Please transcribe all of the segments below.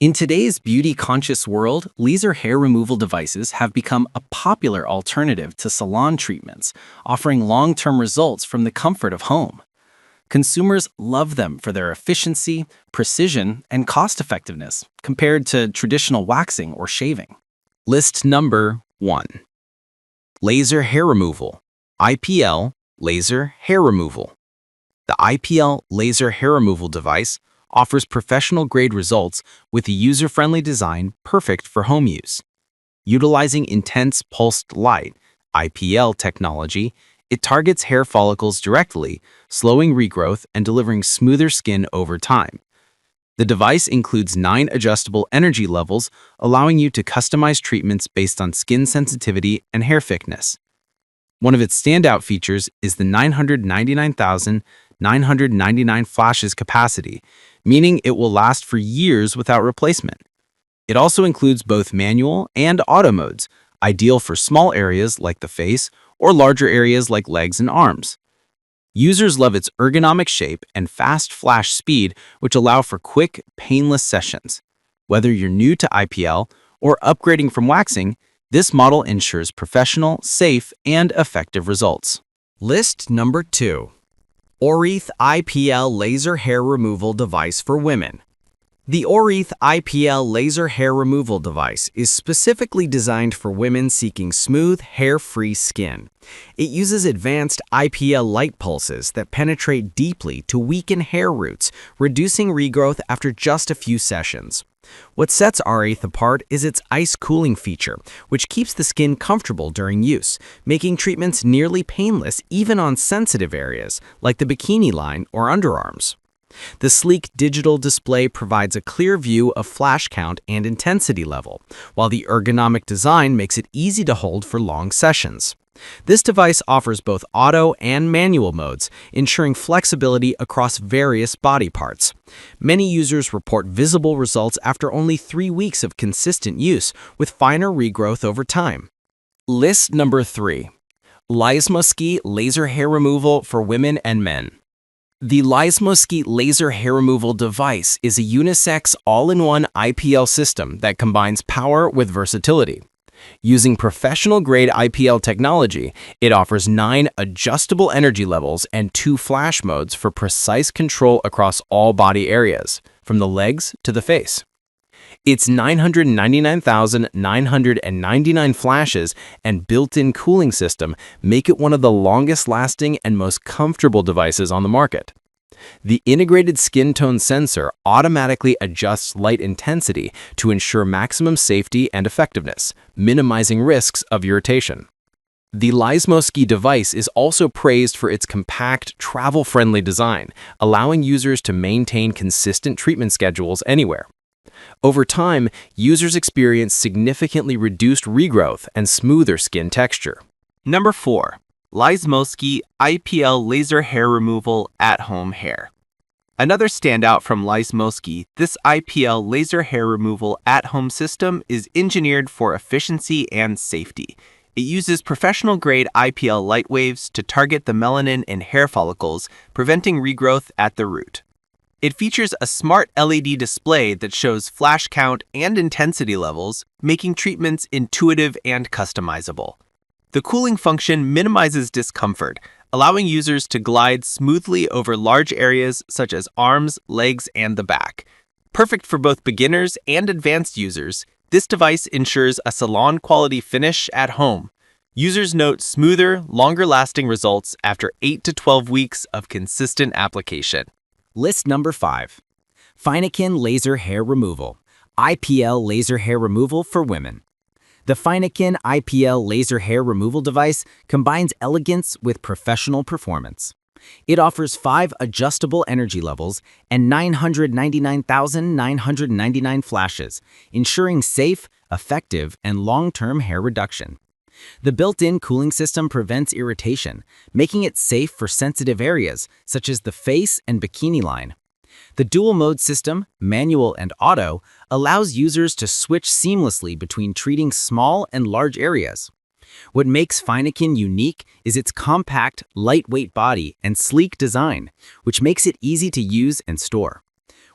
In today's beauty-conscious world, laser hair removal devices have become a popular alternative to salon treatments, offering long-term results from the comfort of home. Consumers love them for their efficiency, precision, and cost-effectiveness compared to traditional waxing or shaving. List number 1. Laser hair removal. IPL laser hair removal. The IPL laser hair removal device offers professional-grade results with a user-friendly design perfect for home use. Utilizing intense pulsed light, IPL technology, it targets hair follicles directly, slowing regrowth and delivering smoother skin over time. The device includes 9 adjustable energy levels, allowing you to customize treatments based on skin sensitivity and hair thickness. One of its standout features is the 999,999 flashes capacity, meaning it will last for years without replacement. It also includes both manual and auto modes, ideal for small areas like the face or larger areas like legs and arms. Users love its ergonomic shape and fast flash speed, which allow for quick, painless sessions. Whether you're new to IPL or upgrading from waxing, this model ensures professional, safe, and effective results. List number 2. Oreth IPL laser hair removal device for women. The Oreth IPL laser hair removal device is specifically designed for women seeking smooth, hair-free skin. It uses advanced IPL light pulses that penetrate deeply to weaken hair roots, reducing regrowth after just a few sessions. What sets Oreth apart is its ice cooling feature, which keeps the skin comfortable during use, making treatments nearly painless even on sensitive areas like the bikini line or underarms. The sleek digital display provides a clear view of flash count and intensity level, while the ergonomic design makes it easy to hold for long sessions. This device offers both auto and manual modes, ensuring flexibility across various body parts. Many users report visible results after only 3 weeks of consistent use, with finer regrowth over time. List number 3. Aliexpress laser hair removal for women and men. The Aliexpress laser hair removal device is a unisex all-in-one IPL system that combines power with versatility. Using professional-grade IPL technology, it offers 9 adjustable energy levels and 2 flash modes for precise control across all body areas, from the legs to the face. Its 999,999 flashes and built-in cooling system make it one of the longest-lasting and most comfortable devices on the market. The integrated skin tone sensor automatically adjusts light intensity to ensure maximum safety and effectiveness, minimizing risks of irritation. The Aliexpress device is also praised for its compact, travel-friendly design, allowing users to maintain consistent treatment schedules anywhere. Over time, users experience significantly reduced regrowth and smoother skin texture. Number 4. Aliexpress IPL laser hair removal at-home hair. Another standout from Aliexpress, this IPL laser hair removal at-home system is engineered for efficiency and safety. It uses professional-grade IPL light waves to target the melanin in hair follicles, preventing regrowth at the root. It features a smart LED display that shows flash count and intensity levels, making treatments intuitive and customizable. The cooling function minimizes discomfort, allowing users to glide smoothly over large areas such as arms, legs, and the back. Perfect for both beginners and advanced users, this device ensures a salon-quality finish at home. Users note smoother, longer-lasting results after 8 to 12 weeks of consistent application. List number 5. Feineken laser hair removal. IPL laser hair removal for women. The Feineken IPL laser hair removal device combines elegance with professional performance. It offers 5 adjustable energy levels and 999,999 flashes, ensuring safe, effective, and long-term hair reduction. The built-in cooling system prevents irritation, making it safe for sensitive areas such as the face and bikini line. The dual-mode system, manual and auto, allows users to switch seamlessly between treating small and large areas. What makes Feineken unique is its compact, lightweight body and sleek design, which makes it easy to use and store.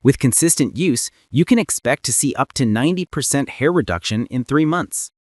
With consistent use, you can expect to see up to 90% hair reduction in 3 months.